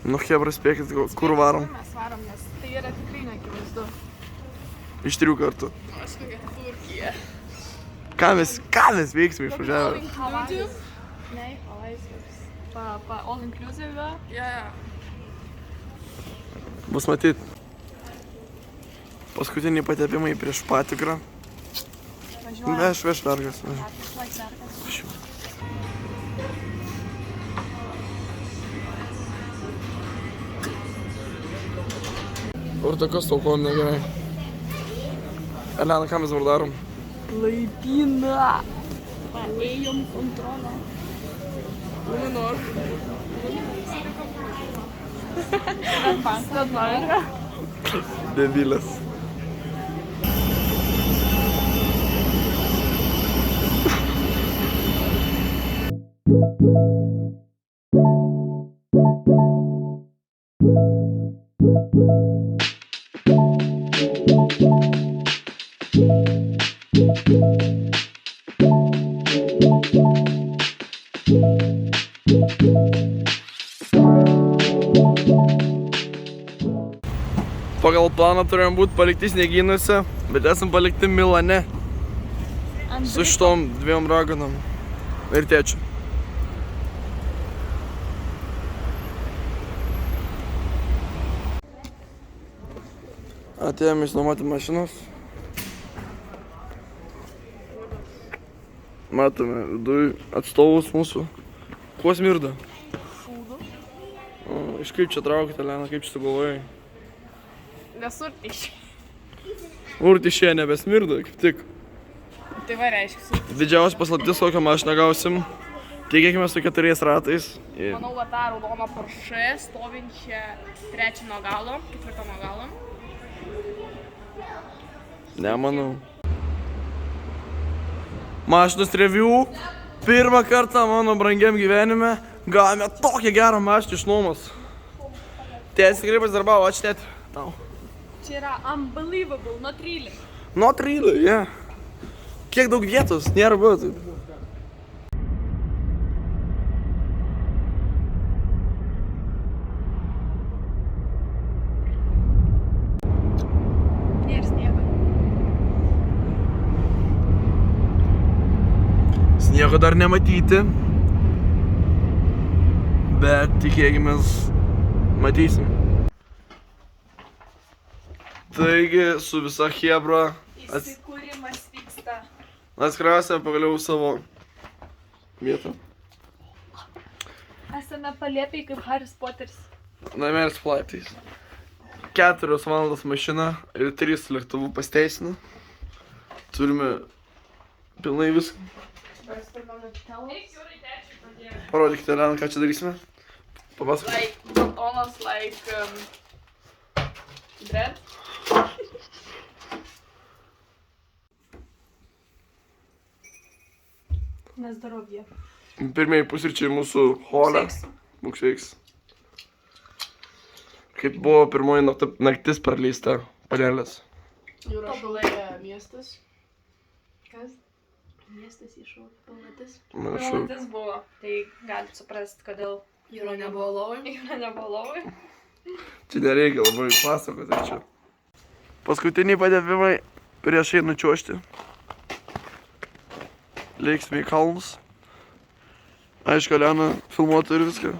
Nu, hebra, spėkit, kur varom. Mes varom, nes tai yra tikrai neakivaizdu. Iš 3 kartų. Aš kokia Turkija. Ką mes veiksime išvažiavę? Havajus. Ne, Havajus. All inclusive. Ja. Bus matyt. Paskutiniai patepimai prieš patikrą. Važiuojam. Veš vergas. Ar tokios tauko negerai? Elena, ką mes dabar darom? Laipyną. Ėjom kontrolę. Luminor. Svedbanką. Devilės. Pagal planą turėjom būti palikti sniegynuose, bet esam palikti Milane. Su šitom 2 raganom. Ir tėčiu. Atėjome išnuomoti mašinos. Matome viduj atstovus mūsų. Kuo smirda? Šūdu. Iš kaip čia traukite, Elena, kaip čia sugalvojai? Nesurtišiai. Urtišė nebesmirda, kaip tik. Tai va reiškia. Didžiausia paslaptis, kokią mašiną gausim. Tikėkime su 4 ratais. Manau, va tą raudoną Porsche stovinčią 3 nuo galo, 4 nuo galo. Nemanau. Mašinos review. Pirmą kartą mano brangiam gyvenime gavome tokią gerą mašiną iš nuomos. Tėtis tikrai pasidirbavo, ačiū tėti. Tau. Čia yra unbelievable, nuo 13. Nuo 13, yeah. Kiek daug vietos, nėra buvo taip. Nėra sniego. Sniego dar nematyti, bet tikėkimės matysim. Taigi su visa chebra Įsikūrimas vyksta. atskrasę pagaliau savo vietą. Esame paliepiai kaip Haris Poteris. Namelis laiptais. 4 valandas mašina ir 3 lėktuvų pasteisina. Turime pilnai viską. Parodykite, Elena, ką čia darysime. Papasakok. Like geltonas, like bread. Na zdrowie. Pirmieji pusryčiai mūsų hole. Būk sveiks. Kaip buvo pirmoji naktis praleista panelės. Tobulai miestas. Kas? Miestas iššūkė pilnatis. Pilnatis buvo. Tai galit suprasti, kodėl Jūra nebuvo lovai. Jūra nebuvo lovai. Čia nereikia labai pasakoti čia. Paskutiniai padėvimai prieš einu čiuožti. Leiksime į kalnus. Aišku, Elena filmuotų ir viską.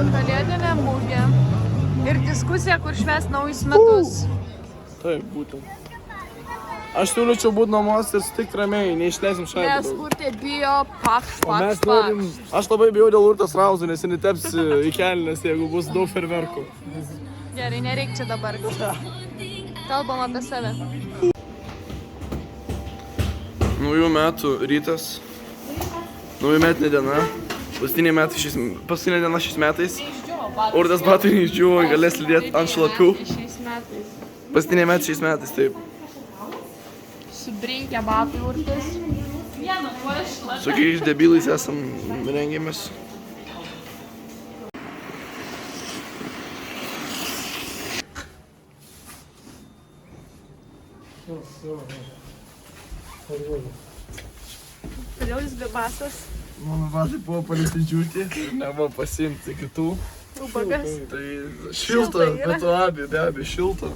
Kalėdinė mugė. Ir diskusija, kur švęs naujus metus. Taip, būtent. Aš siūlyčiau būti namuose ir sutikti ramiai, neišleisim šaibų. Nes Urtė bijo paks. Aš labai bijau dėl Urtės Rauzų, nes jis neteps į kelnes, jeigu bus daug ferverkų. Gerai, nereik čia dabar. Kalbam apie save. Naujų metų rytas. Naujų metinė diena. Paskutinė diena šiais metais. Urtės batai neišdžiūvo, galės lidėti ant šlapių. Paskutinė metai šiais metais, taip. Subrinkę batai Urtės. Su kokiais debilais esam rengėmės. Kodėl jis be basas? Mano batai buvo palikti nebuvo pasiimti kitų. Ubagas. Tai šilta, bet be abejo šilta.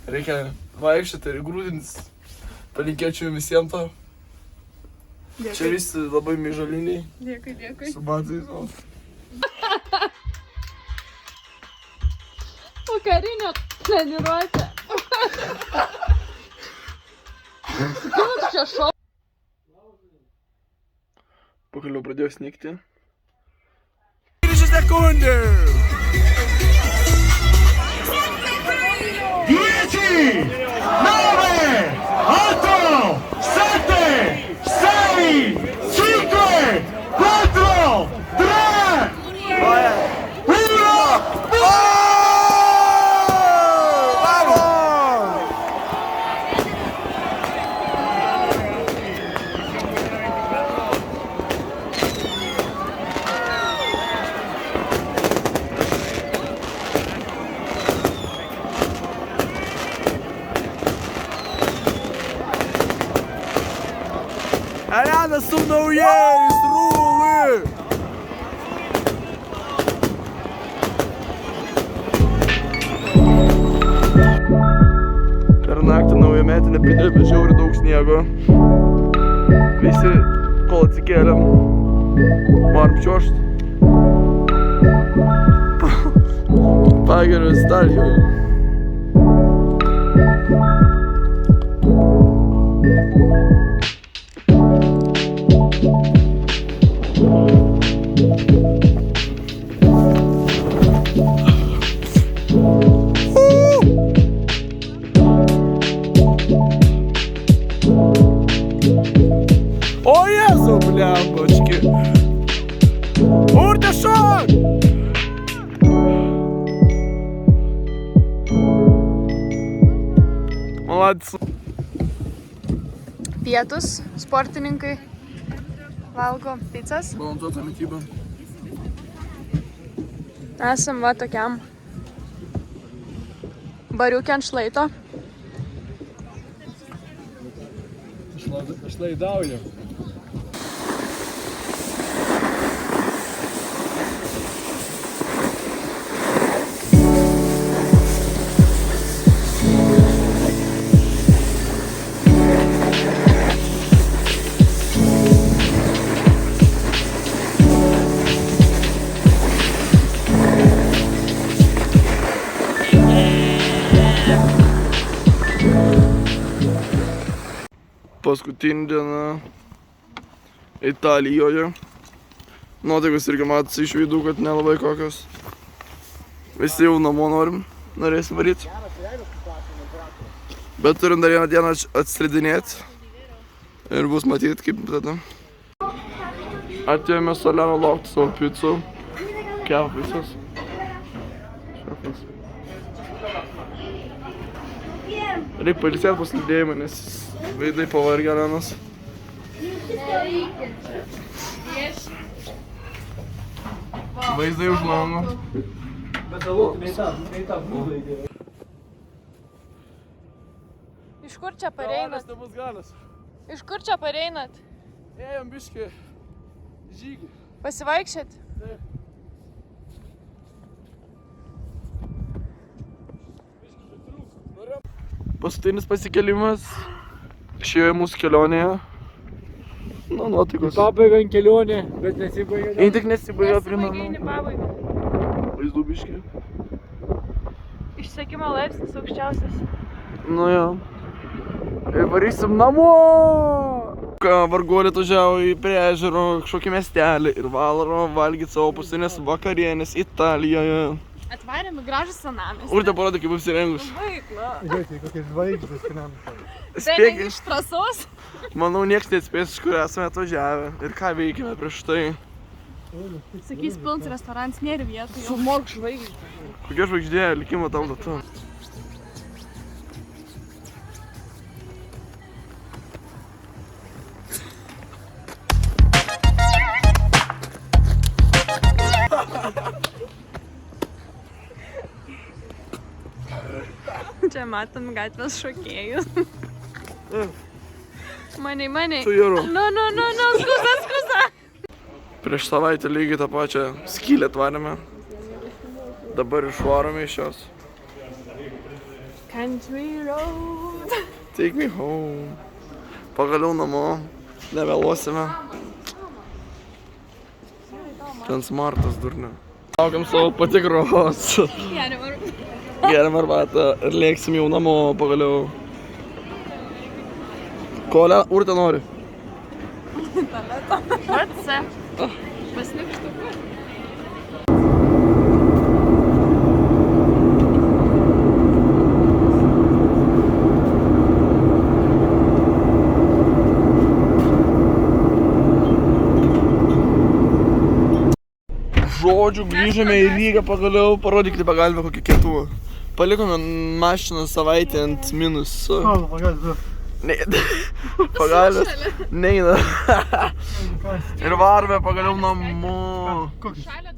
Reikia vaikščioti ir grūdintis. Palinkėčiau visiems to. Čia visi labai myžaliniai. Dėkui. Su batais. Vakarinė treniruotė. Čia šau. Pagaliau pradėjo snigti. 30 sekundžių! 10, 9, 8, 7, 6, 5, 4, 3, 1. Elena su naujais rūlai! Per naktį naujametinę pridėlė žiauriai daug sniego. Visi, kol atsikėlėm, varom čiuožt. Pagerio stadijoje. O Jezu, blembački! Urtė šok! Maladis. Pietus sportininkai valgo pizzas. Balansuota mityba. Esam va tokiam bariukė ant šlaito. Aš laidauju. Paskutinė diena Italijoje. Nuotaikos irgi matosi iš veidų, kad nelabai kokios. Visi jau namo norėsim varyti. Bet turim dar vieną dieną atslidinėti. Ir bus matyti kaip tada. Atėjome su Elena laukti savo picų. Kepa pizzas. Šefas. Reikia pailsėti po slidėjimą, nes veidai pavargę Elenos. Vaizdai už lango. Iš kur čia pareinat? Nebus galas. Iš kur čia pareinat? Ėjom biškį žygį. Pasivaikščiat? Taip. Paskutinis pasikelimas šioje mūsų kelionėje. Nu, nuotaikos. Pabaigiant kelionę, bet nesibaigė. Jei tik nesibaigė prie namų. Nesibaigė į pabaigą. vaizdų biškį. Išsekimo laipsnis aukščiausias. Nu jo. Ir varysim namo! Varguolė atvažiavo į prie ežero kažkokį miestelį ir varo valgyti savo paskutinės vakarienės Italijoje. Atvarėme gražų senamiestį. Urte parodė, kaip apsirengus. Vaikla. Žiūrėkite, kokie žvaigždės senamiesty. Bėga iš trasos. Manau, nieks neatspės, iš kur esame atvažiavę ir ką veikime prieš tai. Sakys, pilns restaurants nėra vietų. Sumork žvaigždė. Kokia žvaigždė, likimo tau data. Čia matom gatvės šokėjus. Maniai. Su Jūru. Nu, skuza. Prieš savaitę lygiai tą pačią skylę atvarėme. Dabar išvarome iš jos. Country road. Take me home. Pagaliau namo. Nevėluosime. Ten smartas durne. Laukiam savo patikros. Geriam arbatą ir lėksim jau namo pagaliau. Ko Urte nori? Vatse. Pasnikštuku. Žodžiu, grįžome į Rygą pagaliau, parodykite pagalbę kokį kietų. Palikome mašiną savaitę ant minus. Pagalbės neina. Ir varome pagaliau namo. Šalia